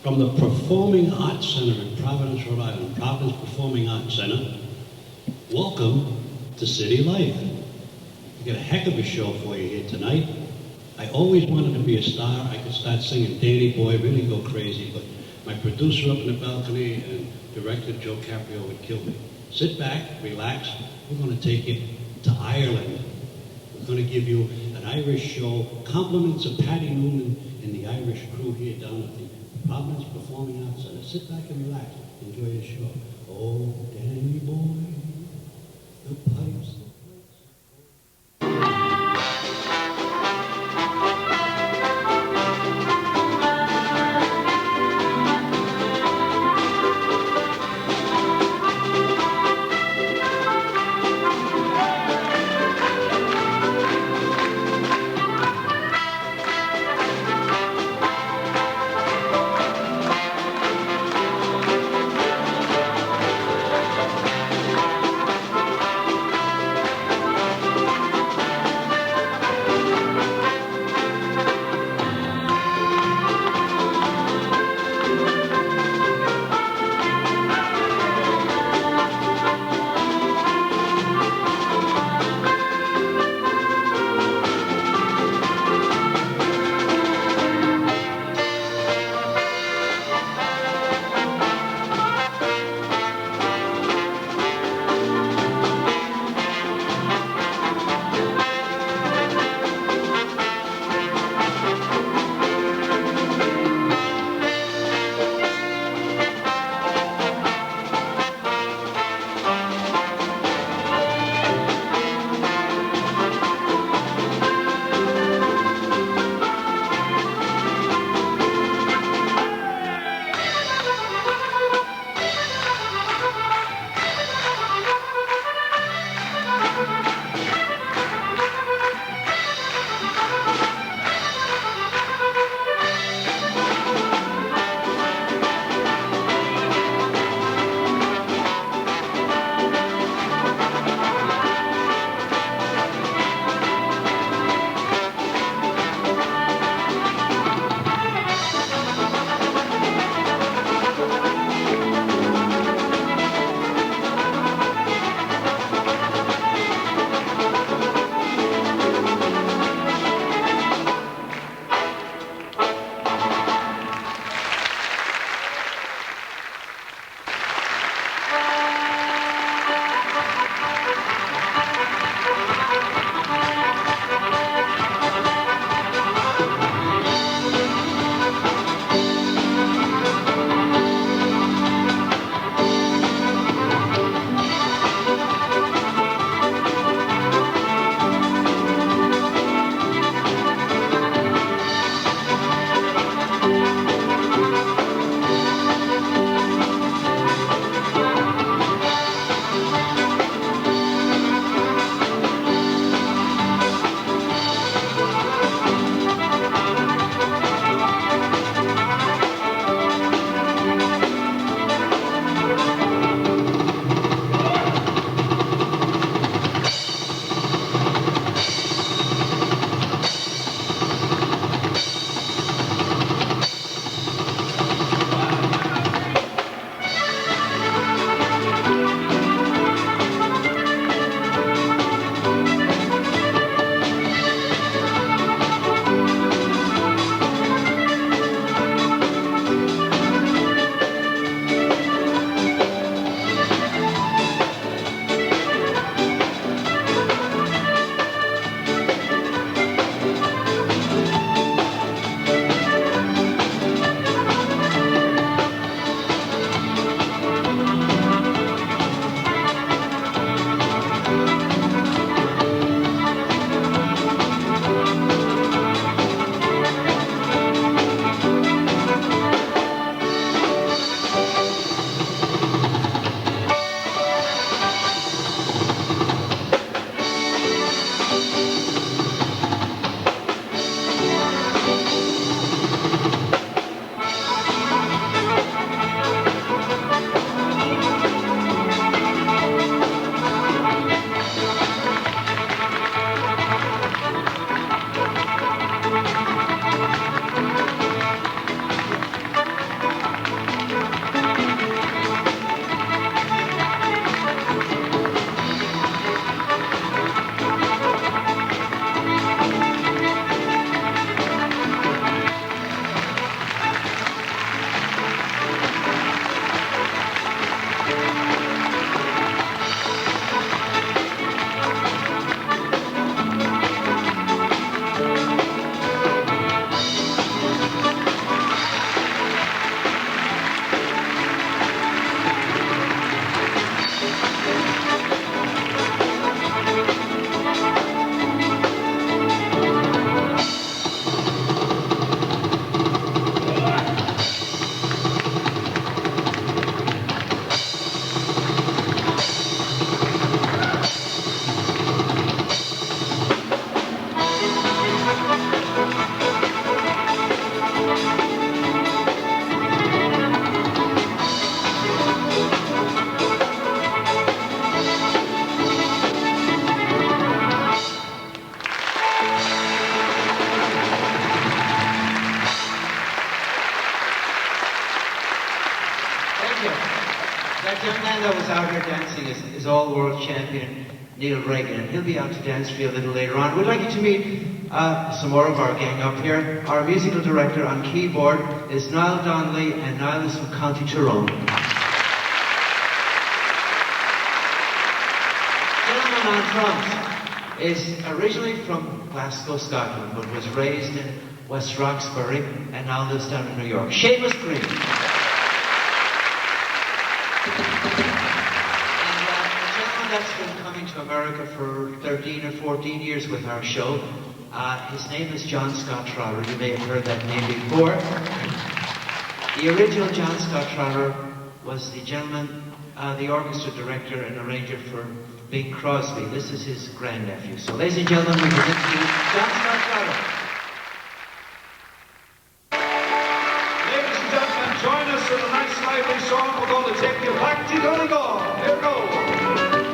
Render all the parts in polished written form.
From the Performing Arts Center in Providence, Rhode Island, Providence Performing Arts Center, welcome to City Life. We got a heck of a show for you here tonight. I always wanted to be a star. I could start singing Danny Boy, really go crazy, but my producer up in the balcony and director Joe Caprio would kill me. Sit back, relax. We're going to take you to Ireland. We're going to give you an Irish show, compliments of Paddy Noonan and the Irish crew here down at the Providence Performing Arts Center. Sit back and relax. Enjoy the show. Oh, Danny Boy, the pipes. That young man that was out here dancing is all-world champion Neil Reagan, and he'll be out to dance for you a little later on. We'd like you to meet some more of our gang up here. Our musical director on keyboard is Niall Donnelly, and Niall is from County Tyrone. Gentleman on drums is originally from Glasgow, Scotland, but was raised in West Roxbury and now lives down in New York. Seamus Green. That's been coming to America for 13 or 14 years with our show. His name is John Scott Trotter. You may have heard that name before. The original John Scott Trotter was the gentleman, the orchestra director and arranger for Bing Crosby. This is his grandnephew. So ladies and gentlemen, we present to you John Scott Trotter. Ladies and gentlemen, join us in a nice lively song. We're going to take you back to Donegal. Here we go.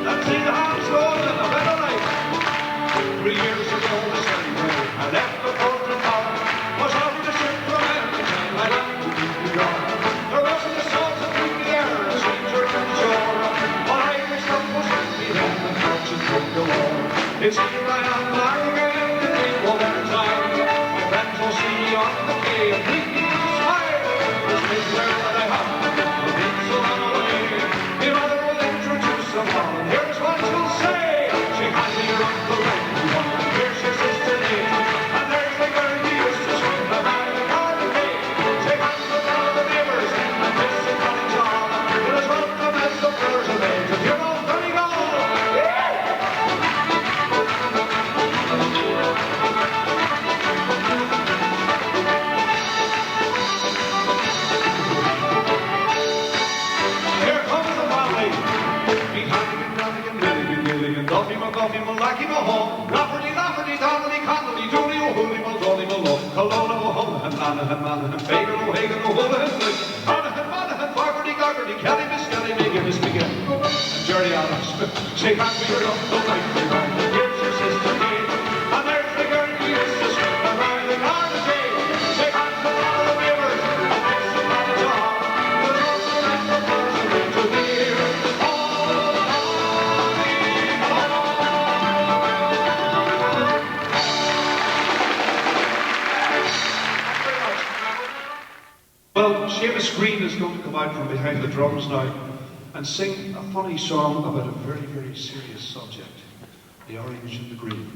Let's see the hounds going in a better life. 3 years ago, the sunny day, I left the port of town. Was out of the ship from Edmonton, I left to New York. There wasn't a soul to greet me there, a stranger to the shore. All Irish love was with me then, the fortune took the war. It's here I am lying again, in the one at a time. My friends will see me on the quay and greet me with a smile. This is where that I have been so long away. My mother will introduce someone. Here's what she'll say. She had me around the leg. Here she sits today. And there's the girl who used to swing the man in the garden gate. Shake hands with all the neighbours and my kiss and cottage hall. It is welcome as the flowers of age. And you know, Donegal. Here comes the volley. Behind him, Radigan, Milligan, Gilligan, Duffy, McGuffy, Malacky, Mahone, Lafferty, Lafferty, Donnelly, Connolly, Dooley, O'Hooley, Muldooley, Malone, Kelowna, O'Honahan, Manahan, Manahan, Fagan, O'Hagan, O'Houlihan, Lick, Monaghan, Monaghan, Fogarty, Goggerty, Kelly, Miss Kelly, McGinnis, McGinn, and Jerry Adams. Shake hands with her up the night, here's your sister Kate, and there's the girl who used to swing the Riley Garden Gate. Shake hands with all the neighbours, and kiss the cottage hall. The doors are at the doors are in to hear. Well, Seamus Green is going to come out from behind the drums now and sing a funny song about a very, very serious subject, the orange and the green.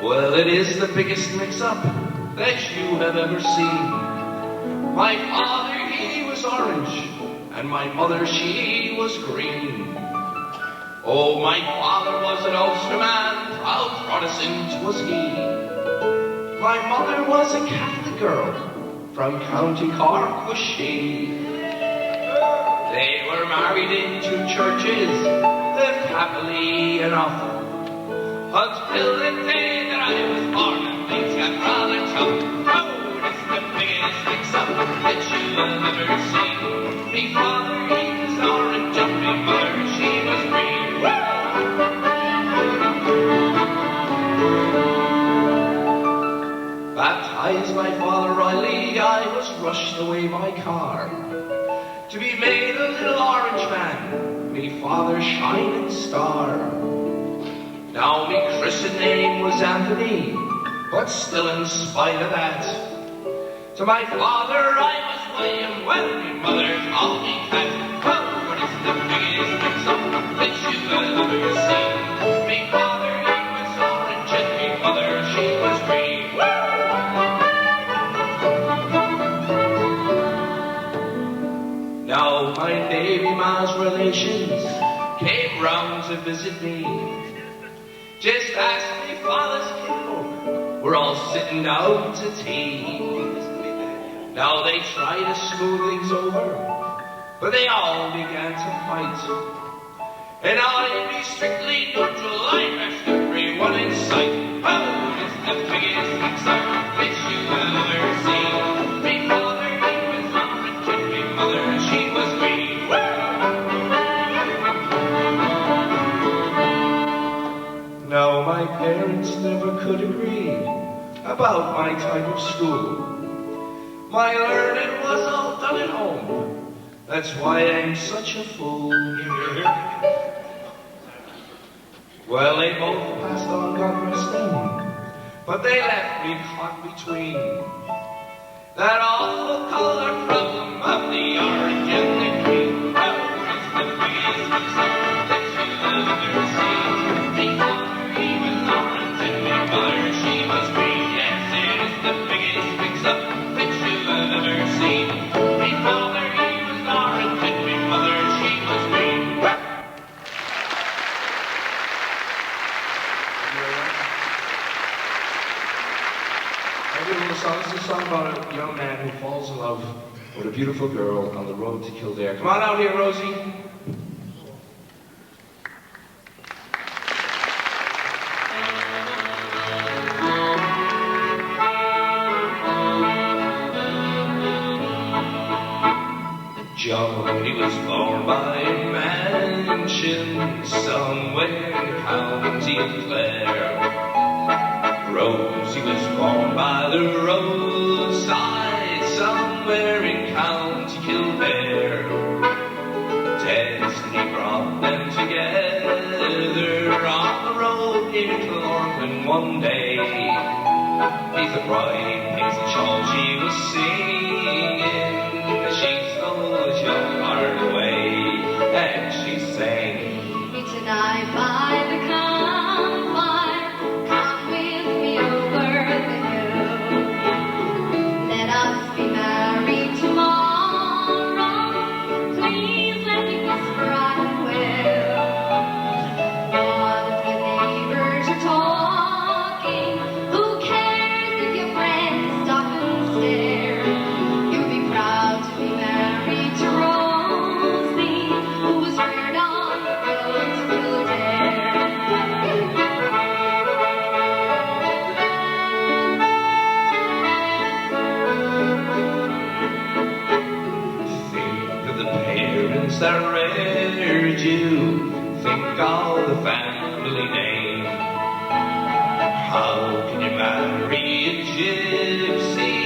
Well, it is the biggest mix-up that you have ever seen. My father, he was orange, and my mother, she was green. Oh, my father was an Ulster man, proud Protestant was he. My mother was a Catholic girl, from County Cork was she. They were married in 2 churches, lived happily enough, until the day that I was born and things got rather tough. Oh, it's the biggest mix-up that you have ever seen. Me father, he was orange, and me mother, she was green. Baptized my father Riley, I was rushed away by car to be made a little orange man, me father's shining star. Now me christened name was Anthony, but still in spite of that, to my father I was William, when me mother called me Cat. Oh, what is the biggest mix-up that you have ever seen? Me father, he was orange, and me mother, she was green. Now my baby ma's relations came round to visit me, just as my father's kinfolk were all sitting down to tea. Now they tried to smooth things over, but they all began to fight. And I'd be strictly neutral, I bashed everyone in sight. Oh, it's the biggest mix-up that you have ever seen. Me father, he was orange, and me mother, she was green. Now my parents never could agree about my type of school. My learning was all done at home. That's why I'm such a fool. Well, they both passed on, God rest them, but they left me caught between that awful color problem of the orange and the green. That was the biggest concern that you'll ever see. Before he was orange and my mother, she was green. Yes, it is the biggest mix-up that you'll ever see. Before he was orange and my mother, she was green. This is a song about a young man who falls in love with a beautiful girl on the road to Kildare. Come on out here, Rosie. Johnny was born by a mansion somewhere in the county of Clare. Rosie was born by the roadside somewhere in County Kildare. Destiny brought them together on the road near Clorman one day. Neath the bright paisley shawl she was singing as she stole his young heart away. And she sang, "Meet tonight by the campfire. That reared you, think of the family name. How can you marry a gypsy?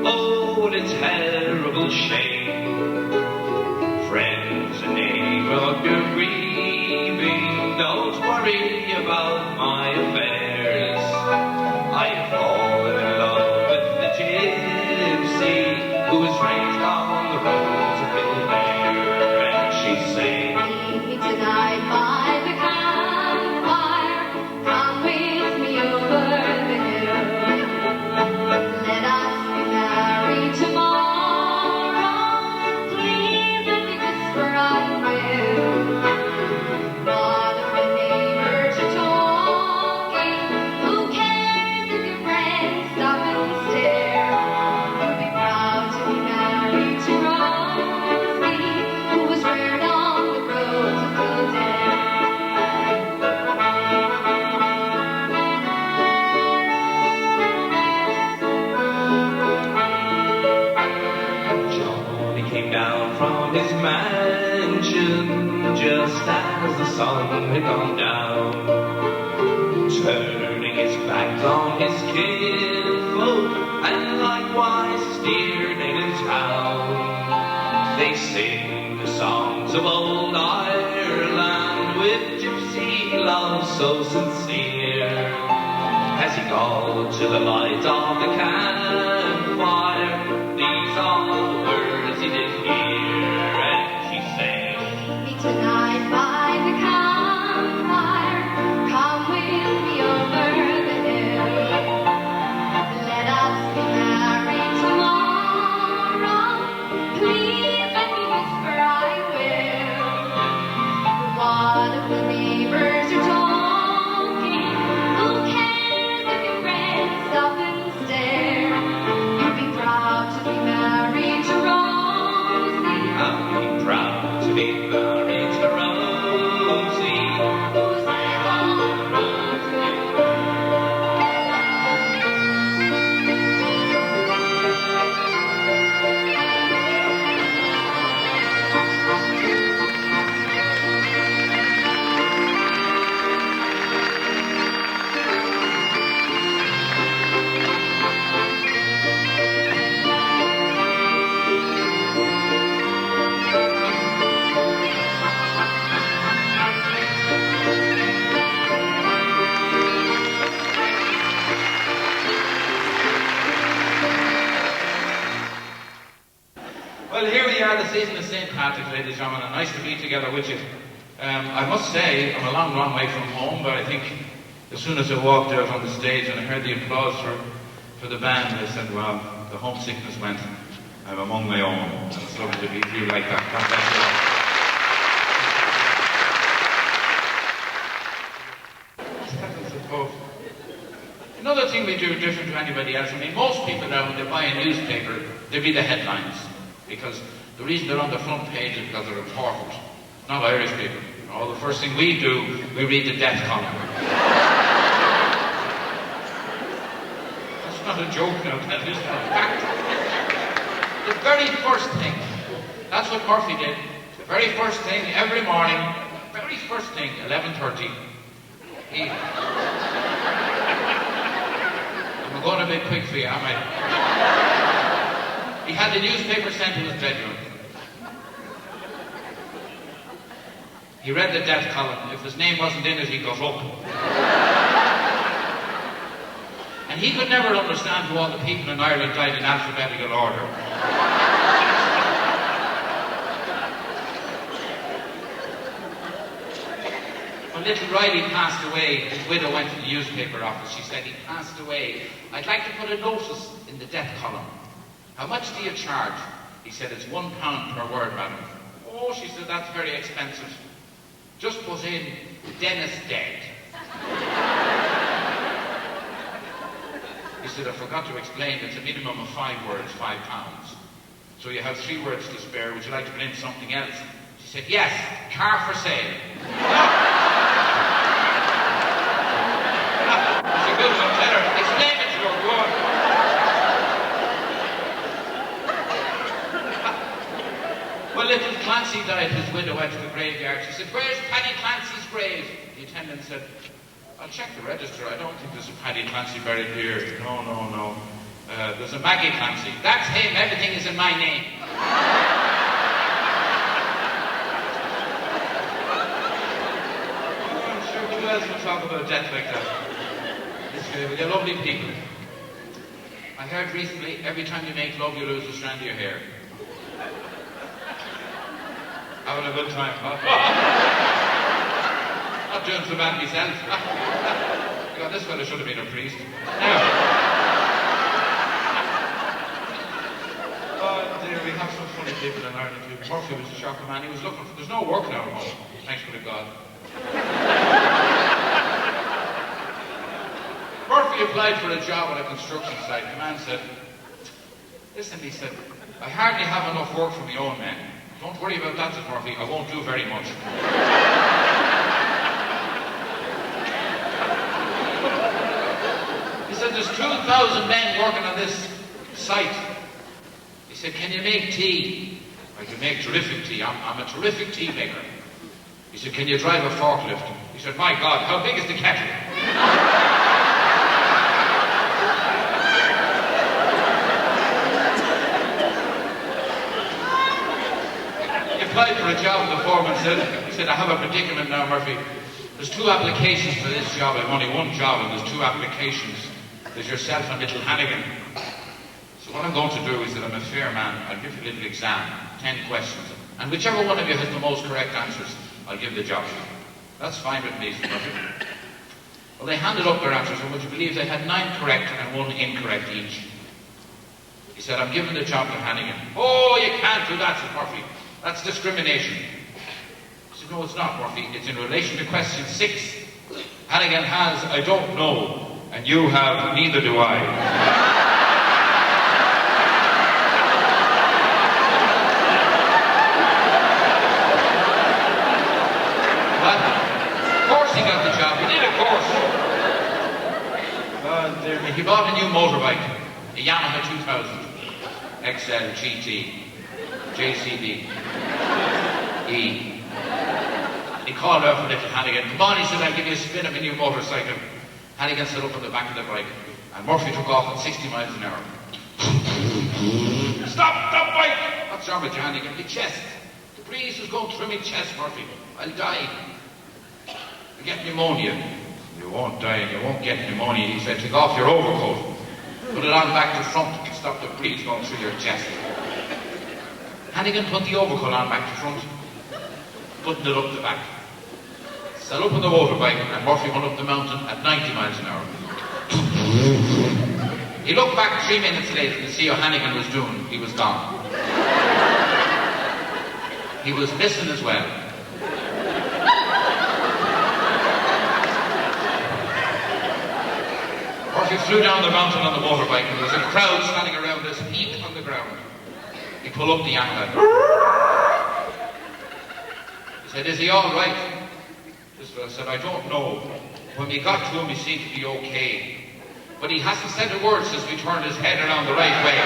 Oh, what a terrible shame. Friends and neighbors, you're grieving. Don't worry about my affairs. I've fallen in love with the gypsy who was raised on the roads of Kildare. Meet me tonight by the campfire. Come with me over the hill. Let us be married tomorrow. Please let me whisper I will. What if the neighbors are talking? Who cares if your friends stop and stare? You'll be proud to be married to Rosie, who was reared on the road to Kildare. Johnny came down from his mansion just as the sun had gone down, turning his back on his kinfolk and likewise his dear native town. They sing the songs of old Ireland with gypsy love so sincere. As he called to the light of the campfire, these are the words he did hear. And she sang, "Meet me tonight by the campfire. Come with me over the hill. Let us be married tomorrow. Please let me whisper I will. What if the neighbors are talking? Who cares if your friends stop and stare? season of St. Patrick's, ladies and gentlemen, and nice to be together with you. I must say, I'm a long, long way from home, but I think as soon as I walked out on the stage and I heard the applause for the band, I said, well, the homesickness went. I'm among my own, and it's lovely to be with you like that. God bless you all. Another thing we do different to anybody else, I mean, most people now, when they buy a newspaper, they read the headlines. Because the reason they're on the front page is because they're important. Not Irish people. The first thing we do, we read the death column. That's not a joke now, that is a fact. The very first thing, that's what Murphy did. The very first thing, every morning, very first thing, 11:30, I'm going a bit quick for you, am I? He had the newspaper sent to his bedroom. He read the death column. If his name wasn't in it, he got up. And he could never understand who all the people in Ireland died in alphabetical order. When little Riley passed away, his widow went to the newspaper office. She said, he passed away. I'd like to put a notice in the death column. How much do you charge? He said, it's £1 per word, madam. Oh, she said, that's very expensive. Just put in, Dennis dead. He said, I forgot to explain, it's a minimum of 5 words, £5. So you have 3 words to spare. Would you like to put in something else? She said, yes, car for sale. It's a good one, tell her. Explain it to her, go on. Well, little Clancy died. His widow went to the graveyard. She said, where's Paddy Clancy's grave? The attendant said, I'll check the register. I don't think there's a Paddy Clancy buried here. No. There's a Maggie Clancy. That's him. Everything is in my name. I'm sure who else will talk about death like that? They're lovely people. I heard recently, every time you make love, you lose a strand of your hair. Having a good time, huh? Not doing so bad myself. God, this fella should have been a priest. Now, dear, we have some funny people in Ireland too. Murphy was a shocker man. He was looking for... There's no work now at home. Thanks be to God. Murphy applied for a job at a construction site. The man said, listen, he said, I hardly have enough work for my own men. Don't worry about that, said Murphy. I won't do very much. He said, there's 2,000 men working on this site. He said, can you make tea? I can make terrific tea. I'm a terrific tea maker. He said, can you drive a forklift? He said, my God, how big is the kettle? Applied for a job, and the foreman said, he said, I have a predicament now, Murphy. There's 2 applications for this job. I've only one job, and there's 2 applications. There's yourself and little Hannigan. So what I'm going to do is that I'm a fair man. I'll give you a little exam, 10 questions. And whichever one of you has the most correct answers, I'll give the job to you. That's fine with me, said Murphy. Well, they handed up their answers, and would you believe they had 9 correct and 1 incorrect each. He said, I'm giving the job to Hannigan. Oh, you can't do that, said Murphy. That's discrimination. He said, no, it's not, Murphy. It's in relation to question 6. Hannigan has, I don't know, and you have, neither do I. Well, of course he got the job. He did, of course. He bought a new motorbike, a Yamaha 2000, XL GT. JCB. He called out for little Hannigan. Come on, he said, I'll give you a spin of a new motorcycle. Hannigan stood up on the back of the bike, and Murphy took off at 60 miles an hour. Stop, bike! What's wrong with you, Hannigan? My chest. The breeze was going through my chest, Murphy. I'll die. I'll get pneumonia. You won't die and you won't get pneumonia. He said, take off your overcoat. Put it on back to front to stop the breeze going through your chest. Hannigan put the overcoat on back to front, buttoned it up the back. Set up on the motorbike, and Murphy went up the mountain at 90 miles an hour. He looked back 3 minutes later to see how Hannigan was doing. He was gone. He was missing as well. Murphy flew down the mountain on the motorbike, and there was a crowd standing around us, heaped on the ground. He pulled up the anchor. He said, "Is he all right?" This fellow said, "I don't know. When we got to him, he seemed to be okay. But he hasn't said a word since we turned his head around the right way."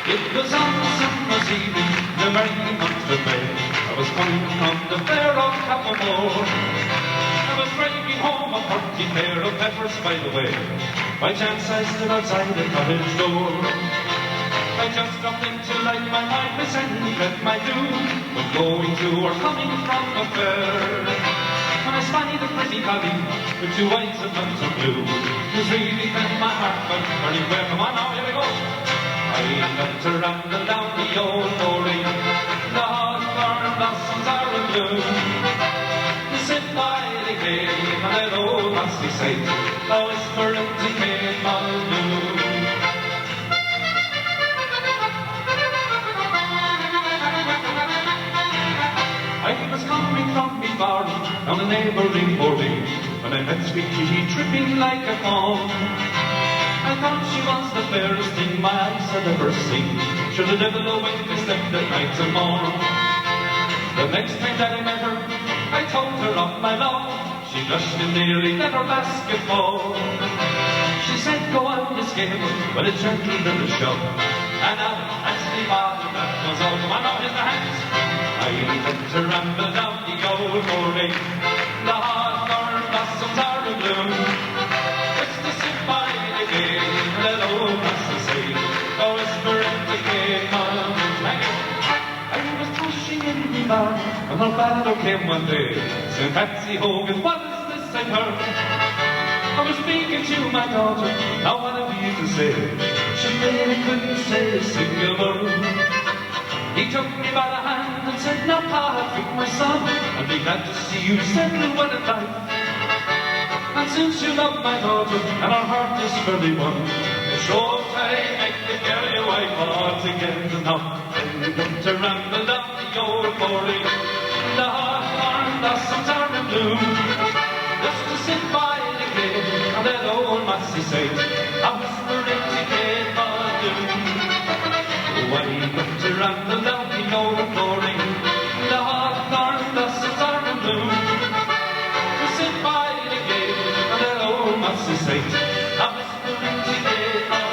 It was on a summer's evening, the very month of May. I was coming from the fair of Capamore. I was bringing home a hearty pair of peppers by the way. By chance I stood outside the cottage door. I just dropped in to light my pipe, Miss Henry read my doom, when going to or coming from the fair. When I spied a pretty collie with 2 whites and none of blue, it was really fed my heart, but very well. Come on now, here we go. I got to ramble down the old Rory, the hawthorn blossoms are in bloom. To sit by the gate on that old mossy site, a whispering to came on noon. I was coming from me farm down a neighbouring boarding, when I met sweet Kitty tripping like a fawn. I thought she was the fairest thing my eyes had ever seen. Should the devil away they slept at night and morn. The next time that I met her, I told her of my love. She blushed and nearly let her basket fall. She said, "Go on, Miss Gale," with a gentle little shove. And that's the bottom, that was all. Come on now, here's the hands. I got to ramble down the old morning, the hawthorn blossoms are in bloom. Just to sit by the gate, let old Master say, a whispering to came on noon. I was pushing in the bar, and her father came one day. Said, "Patsy Hogan, what is this I heard? I was speaking to my daughter, now what have you to say?" She really couldn't say a single word. He took me by the hand and said, "Now, Patrick, my son, I'll be glad to see you settle well in life. And since you love my daughter, and our heart is fairly won, it's sure time make the girl your wife altogether now." And we got to ramble down the old morning, the hawthorn blossoms are in bloom. Just to sit by the gate on that old mossy site, a whispering to came on noon. Why got to ramble down the old morning, the hawthorn blossoms are in bloom. To sit by the gate on that old mossy site, a whispering to came on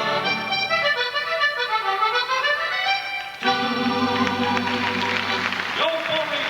the old morning.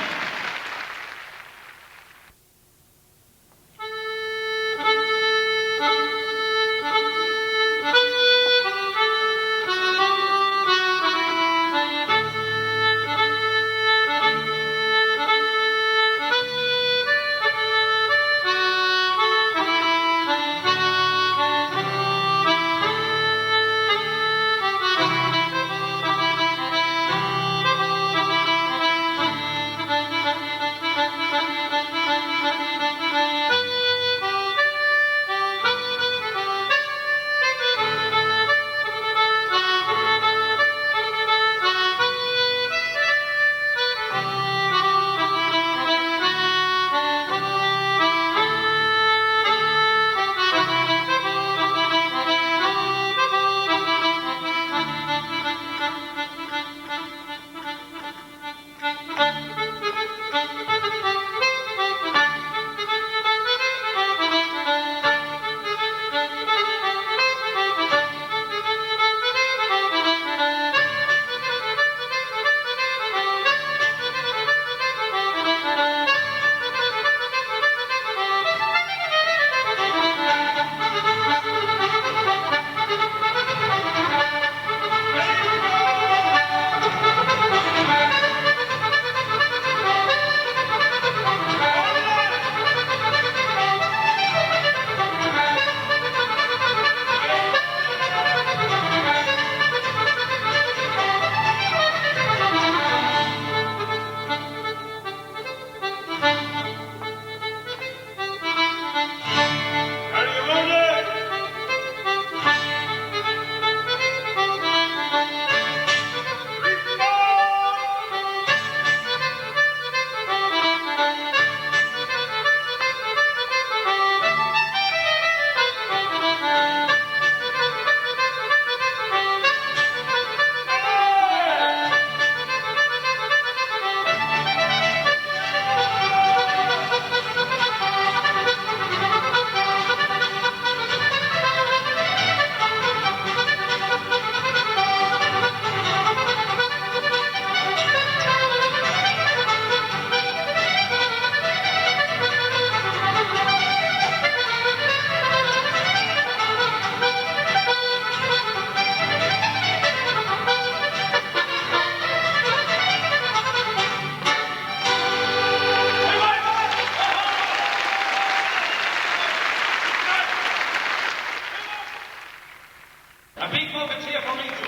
A big movement here from each of you.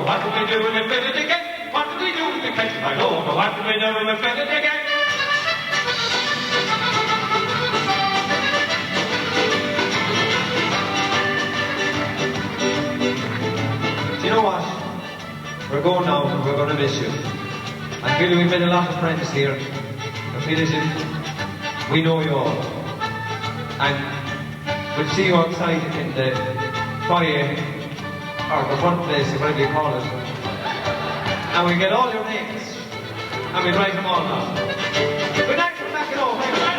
What do we do in the village again? What do we do to catch my Lord? What do we do in the village again? Do you know what? We're going now and we're going to miss you. I feel we've made a lot of friends here. I feel as if we know you all. And we'll see you outside in the foyer, or the front place, whatever you call it. And we get all your names, and we write them all down. Good night from back at home. Good night.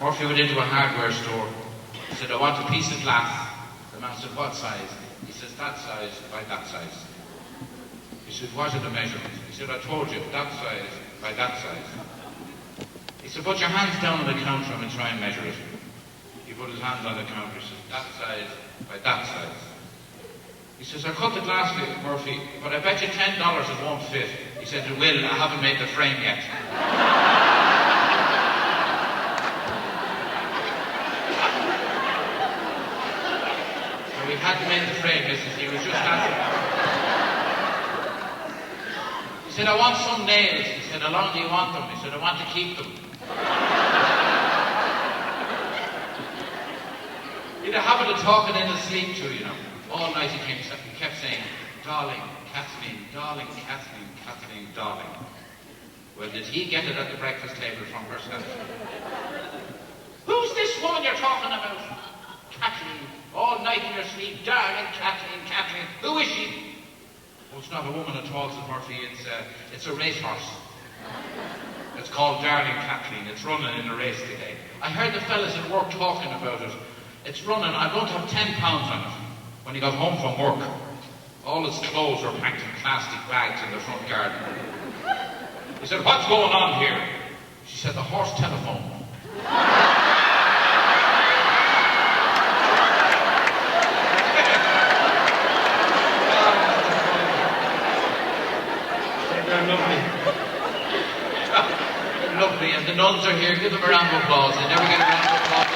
Murphy went into a hardware store. He said, I want a piece of glass. The man said, what size? He says, that size by that size. He said, what are the measurements? He said, I told you, that size by that size. He said, put your hands down on the counter and try and measure it. He put his hands on the counter. He said, that size by that size. He says, I cut the glass for you, Murphy, but I bet you $10 it won't fit. He said, it will. I haven't made the frame yet. So he hadn't made the frame, Mrs. He was just asking. He said, I want some nails. He said, how long do you want them? He said, I want to keep them. He had a habit of talking in his sleep too, you know. All night he kept saying, darling, Kathleen, darling, Kathleen, Kathleen, darling. Well, did he get it at the breakfast table from herself? Who's this woman you're talking about? Kathleen, all night in your sleep, darling, Kathleen, Kathleen. Who is she? Oh, it's not a woman at all, said Murphy. It's a racehorse. It's called Darling Kathleen. It's running in a race today. I heard the fellas at work talking about it. It's running. I'm going to have 10 pounds on it. When he got home from work, all his clothes were packed in plastic bags in the front garden. He said, what's going on here? She said, the horse telephone. They're lovely. Lovely, and the nuns are here. Give them a round of applause. They never get a round of applause.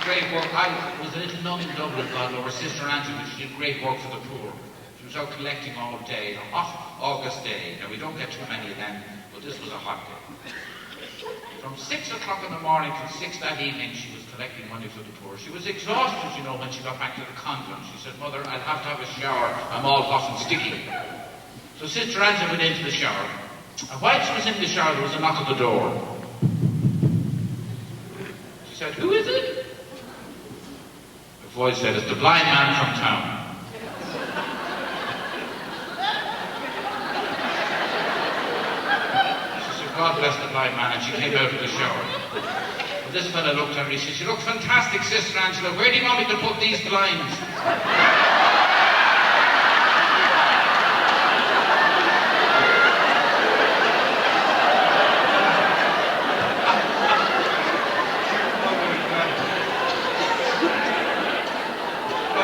Great work. I was a little nun in Dublin, God love her, Sister Angela. She did great work for the poor. She was out collecting all day, a hot August day. Now, we don't get too many of them, but this was a hot day. From 6 o'clock in the morning till 6 that evening, she was collecting money for the poor. She was exhausted, you know, when she got back to the convent. She said, Mother, I'll have to have a shower. I'm all hot and sticky. So Sister Angela went into the shower. And while she was in the shower, there was a knock at the door. She said, who is it? The voice said, it's the blind man from town. She said, God bless the blind man, and she came out of the shower. But this fella looked at her, he said, you look fantastic, Sister Angela. Where do you want me to put these blinds?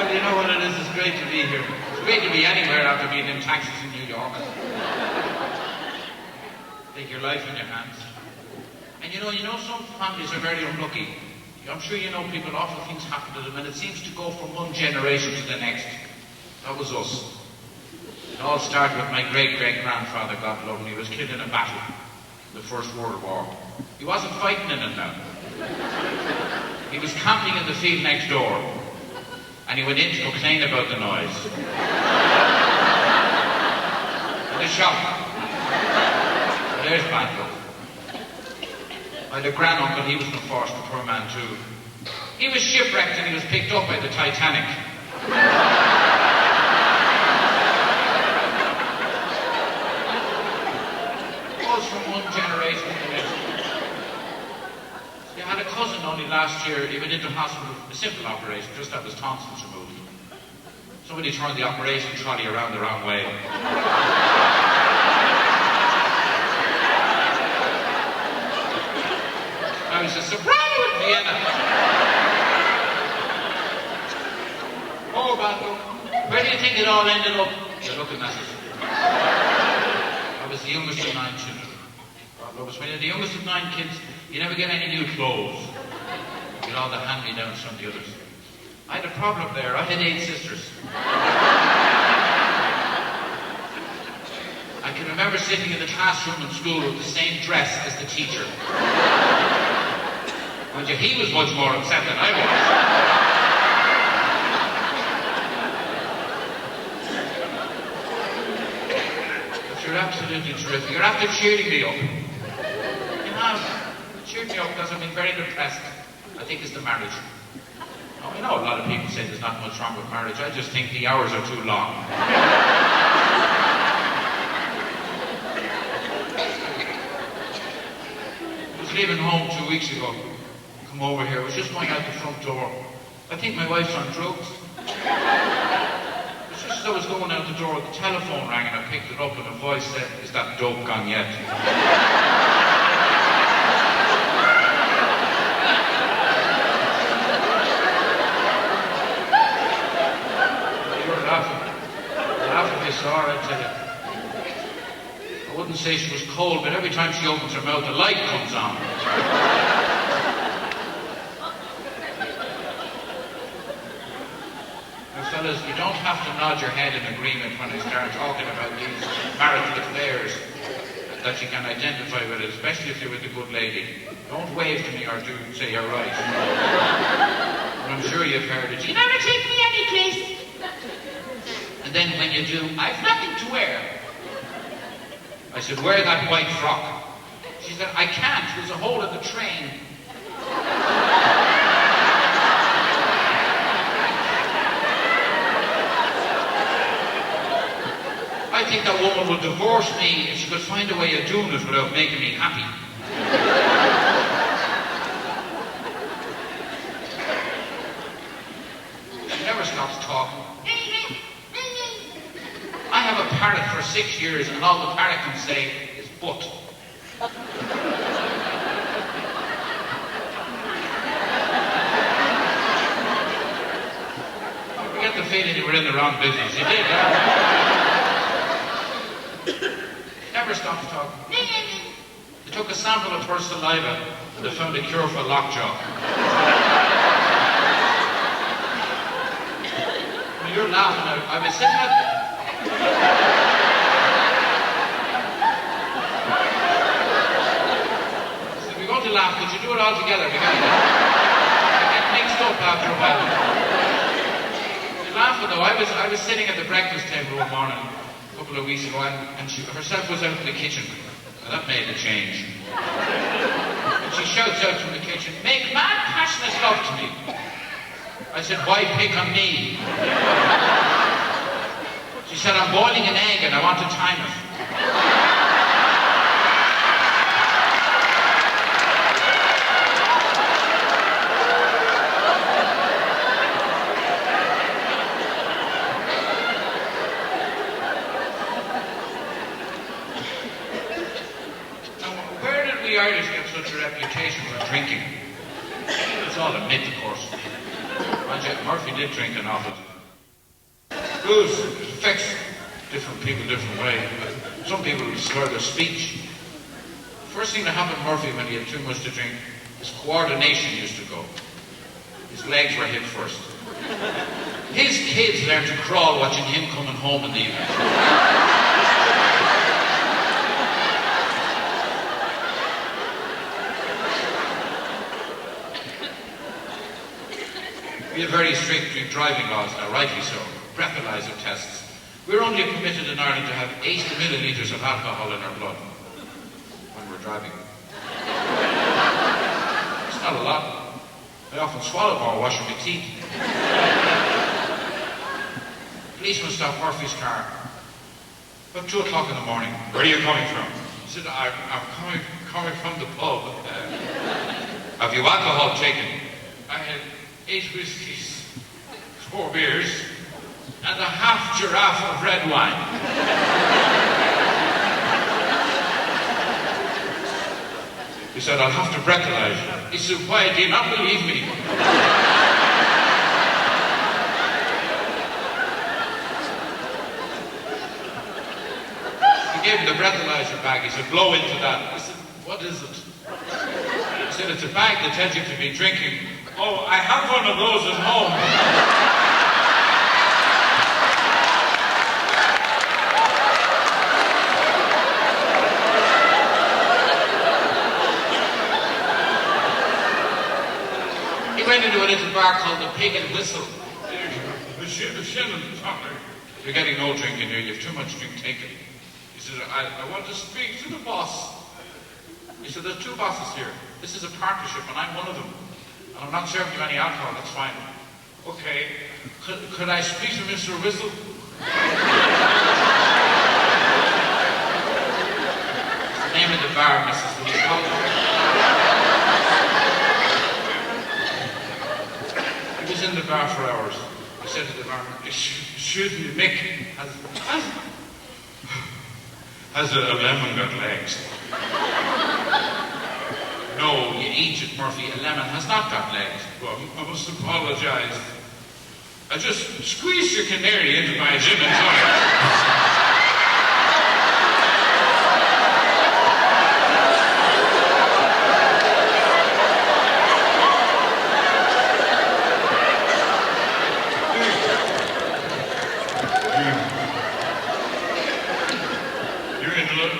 You know what it is? It's great to be here. It's great to be anywhere after being in taxis in New York. Take your life in your hands. And you know, some families are very unlucky. I'm sure you know people, awful things happen to them, and it seems to go from one generation to the next. That was us. It all started with my great-great-grandfather, God love him. He was killed in a battle, the First World War. He wasn't fighting in it now. He was camping in the field next door. And he went in to complain about the noise. In the shop. Well, there's bad luck. My grand-uncle, he was unfortunate, the poor man too. He was shipwrecked and he was picked up by the Titanic. It goes from one generation to the next. I had a cousin only last year. He went into hospital, a simple operation, just had his tonsils removed. Somebody turned the operation trolley around the wrong way. I was a soprano in Vienna. Oh, bad luck. Where do you think it all ended up? You're looking at it. I was the youngest of 9 children. When you're the youngest of 9 kids, you never get any new clothes. You get all the hand-me-downs from the others. I had a problem there. I had 8 sisters. I can remember sitting in the classroom in school with the same dress as the teacher. Mind you, he was much more upset than I was. But you're absolutely terrific. You're after cheering me up. It cheered me up because I've been very depressed. I think it's the marriage. Now, I know a lot of people say there's not much wrong with marriage. I just think the hours are too long. I was leaving home 2 weeks ago. Come over here. I was just going out the front door. I think my wife's on drugs. It's just I was going out the door, the telephone rang and I picked it up and a voice said, "Is that dope gone yet?" You were laughing. Laughing this hour, I tell you. I wouldn't say she was cold, but every time she opens her mouth, the light comes on. Fellas, you don't have to nod your head in agreement when I start talking about these marital affairs that you can identify with, especially if you're with a good lady. Don't wave to me or do say you're right. But I'm sure you've heard it. You never take me any place. And then when you do, I've nothing to wear. I said, wear that white frock. She said, I can't. There's a hole in the train. I think that woman would divorce me if she could find a way of doing it without making me happy. She never stops talking. I have a parrot for 6 years and all the parrot can say is butt. You get the feeling you were in the wrong business. You did, huh? Never stops talking. They took a sample of her saliva and they found a cure for lockjaw. Well, you're laughing now. I was sitting at... So we're going to laugh. Could you do it all together? We get mixed up after a while. You're laughing though. I was sitting at the breakfast table one morning a couple of weeks ago, and she herself was out in the kitchen, and that made a change. And she shouts out from the kitchen, "Make mad passionate love to me." I said, "Why pick on me?" She said, "I'm boiling an egg and I want to time it." Irish get such a reputation for drinking. It's all a myth, of course. Murphy did drink an awful. Booze affects different people different way. Some people slur their speech. First thing that happened to Murphy when he had too much to drink, his coordination used to go. His legs were hit first. His kids learned to crawl watching him coming home in the evening. We have very strict driving laws now, rightly so. Breathalyzer tests. We're only permitted in Ireland to have 8 millilitres of alcohol in our blood when we're driving. It's not a lot. I often swallow while washing my teeth. Policeman stopped Murphy's car. About 2 o'clock in the morning. "Where are you coming from?" He said, I'm coming from the pub. Have you alcohol taken? I had 8 whiskies, 4 beers, and a half giraffe of red wine. He said, "I'll have to breathalyze you." He said, "Why, do you not believe me?" He gave him the breathalyzer bag. He said, "Blow into that." I said, "What is it?" He said, "It's a bag that tells you to be drinking." "Oh, I have one of those at home." He went into a little bar called the Pig and Whistle. "You're getting no drink in here. You have too much drink taken." He said, I want to speak to the boss." He said, "There's 2 bosses here. This is a partnership and I'm one of them. And I'm not serving you any alcohol, that's fine." "Okay, could I speak to Mr. Whistle?" The name of the bar, Mrs. Lee Collins. He was in the bar for hours. He He said to the farmer, "Excuse me, Mick, has a lemon got legs?" "No, you idiot, Murphy, a lemon has not got legs." "Well, I must apologise. I just squeezed your canary into my gin and tonic."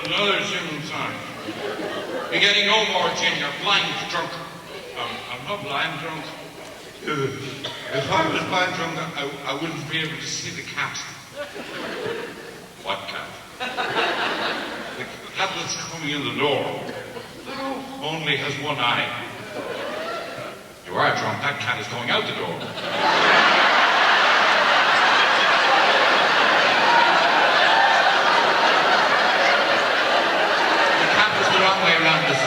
Another gin and tonic. You're getting no more gin, you're blind drunk. I'm not blind drunk. If I was blind drunk, I wouldn't be able to see the cat. What cat? The cat that's coming in the door. Only has one eye. You are drunk, that cat is going out the door. The wrong way around this.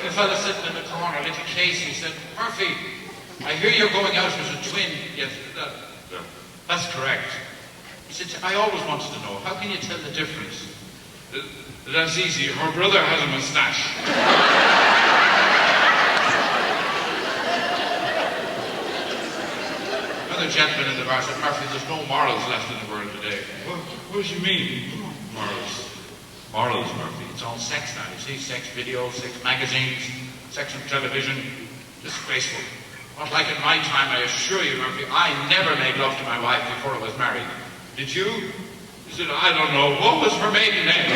The fellow sitting in the corner, little Casey, said, "Murphy, I hear you're going out as a twin." "Yes, that's correct." He said, "I always wanted to know, how can you tell the difference?" "That's easy. Her brother has a moustache." Another gentleman in the bar said, "Murphy, there's no morals left in the world today." What do you mean? Morals. Morals, Murphy. It's all sex now. You see, sex videos, sex magazines, sex on television. Disgraceful. Not like in my time, I assure you, Murphy. I never made love to my wife before I was married. Did you? He said, "I don't know. What was her maiden name?"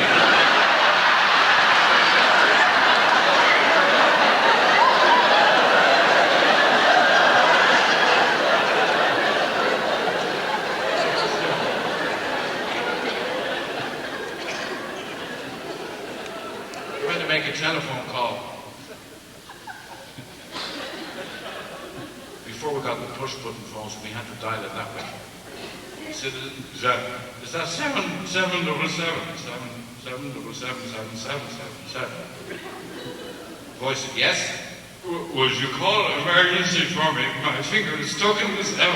Make a telephone call. Before we got the push button phones, we had to dial it that way. He said, is that 777777777? Voice said, "Yes." "Would you call emergency for me? My finger is stuck in the 7."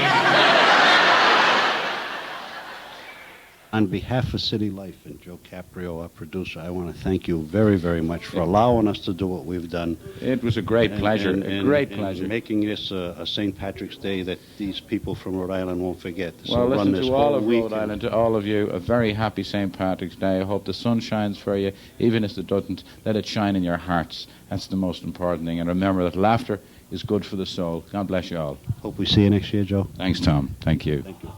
On behalf of City Life and Joe Caprio, our producer, I want to thank you very, very much for allowing us to do what we've done. It was a great pleasure, a great pleasure. Making this a St. Patrick's Day that these people from Rhode Island won't forget. Well, listen, to all of Rhode Island, to all of you, a very happy St. Patrick's Day. I hope the sun shines for you. Even if it doesn't, let it shine in your hearts. That's the most important thing. And remember that laughter is good for the soul. God bless you all. Hope we see you next year, Joe. Thanks, Tom. Thank you. Thank you.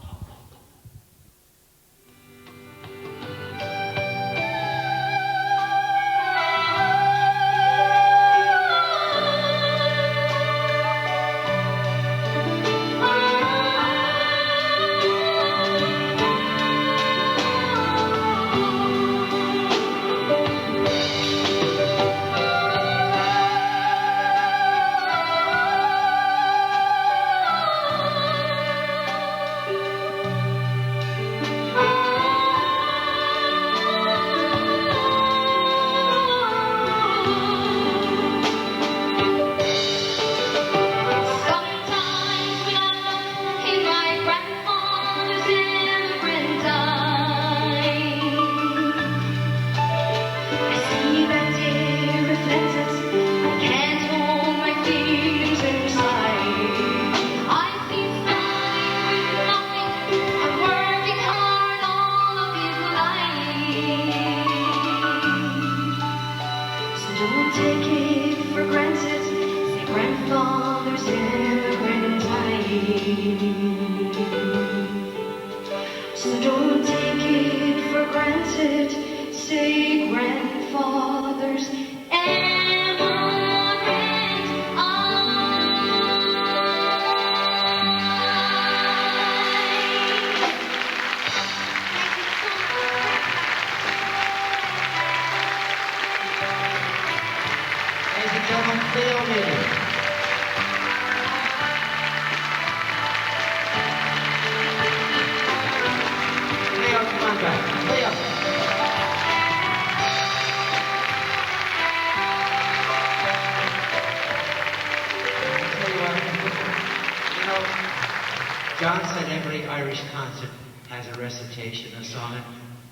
John said every Irish concert has a recitation, a song, and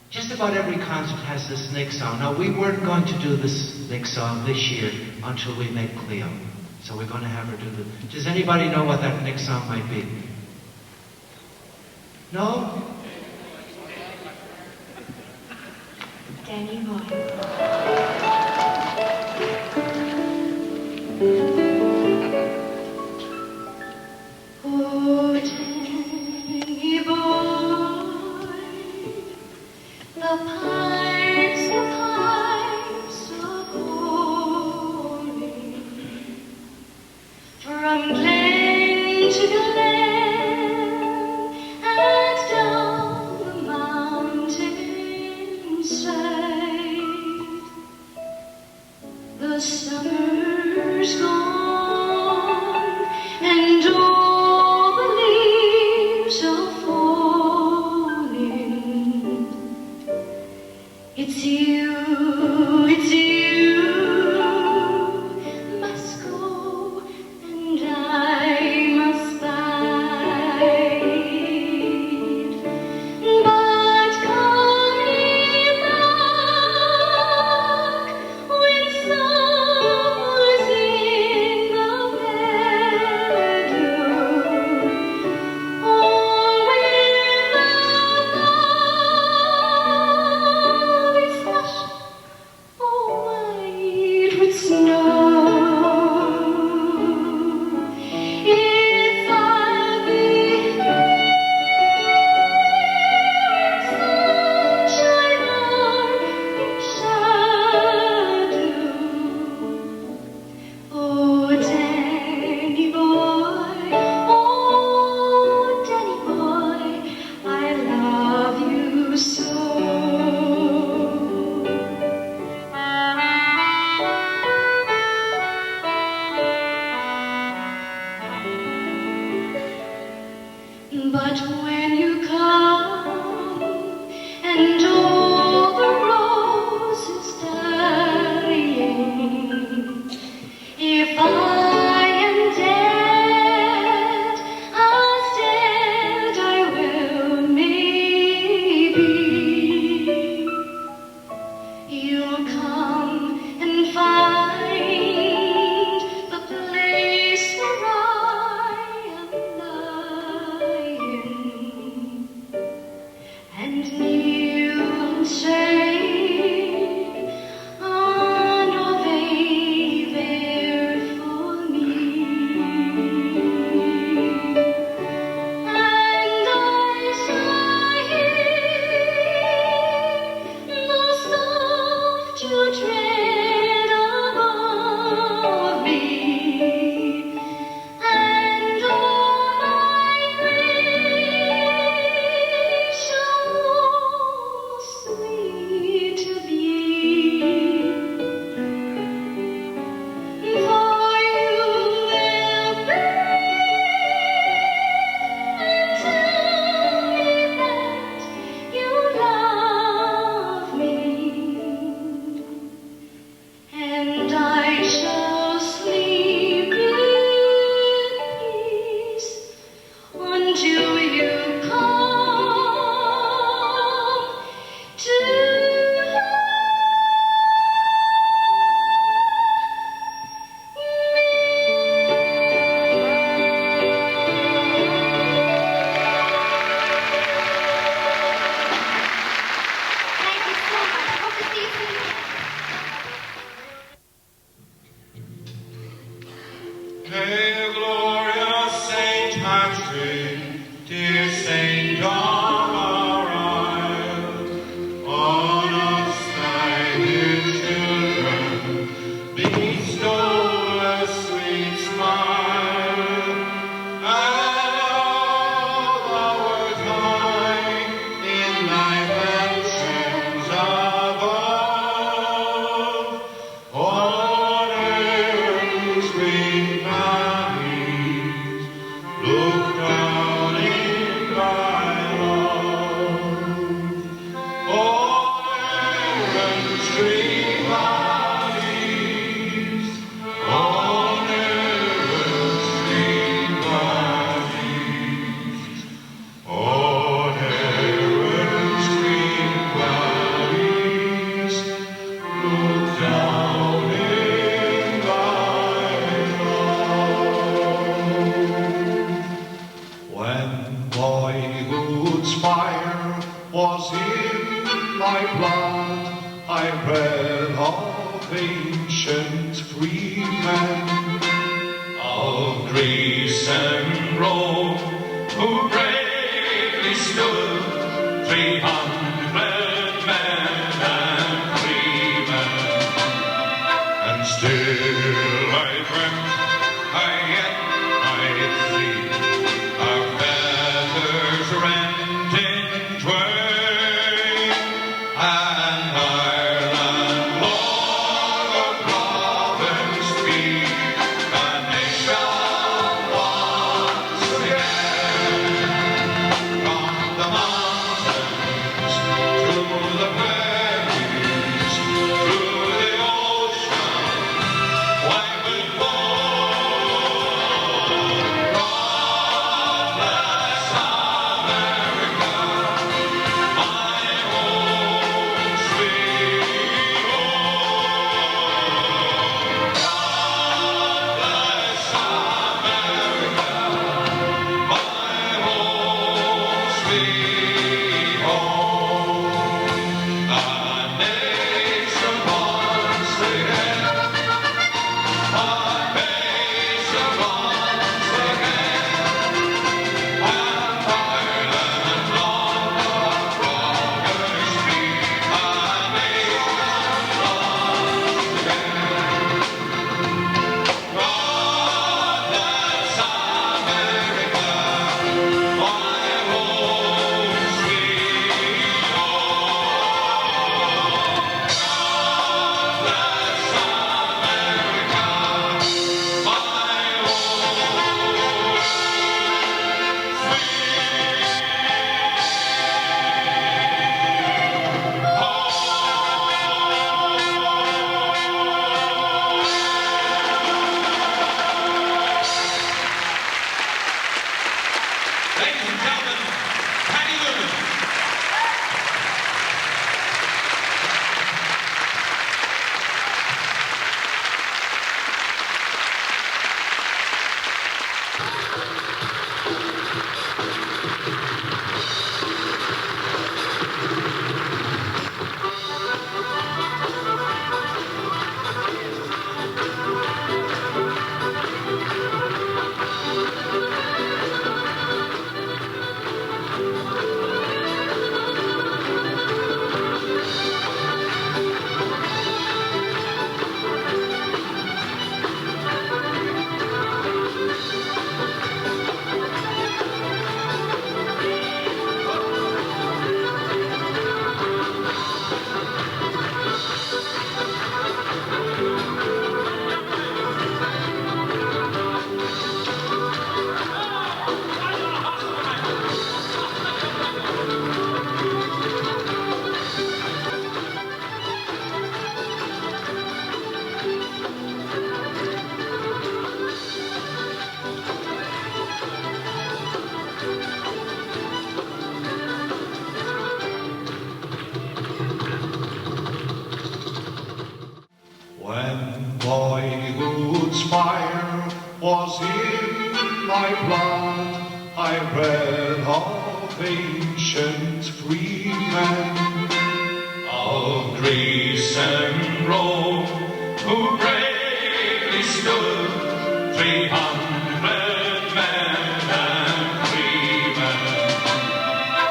just about every concert has this Nick song. Now, we weren't going to do this Nick song this year until we met Cleo. So we're going to have her do the... Does anybody know what that Nick song might be? No? Danny Boy. Oh, Danny Boy, the pipes are calling from glen to glen and down the mountainside. The summer's gone and all the leaves are falling. It's you must go and I must bide. But come ye back when summer's in the meadow, or when the valleys hush, oh, white with snow. If I'll be sunshine or in shadow, oh, Danny boy, I love you so. But when you come and all the roses dying, if I am dead, as dead I will maybe, you'll come and find the place where I am lying, and kneel boyhood's fire was in my blood, I read of ancient freemen of Greece and Rome who bravely stood 300 men and freemen, and still I dreamt I yet might see our feathers rent in twain, and Ireland long a province be, a nation once again. From the mountains to the prairies, through the ocean, wide with God bless America, my home sweet home. God bless America, my home sweet home. A nation once again, a nation once again, and Ireland long a province be, a nation once again. God bless America, my home sweet home. God bless America, my Ladies and gentlemen, Paddy Noonan. When boyhood's fire was in my blood, I read of ancient freemen of Greece and Rome who bravely stood 300 men and freemen,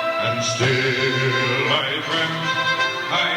and still I dreamt I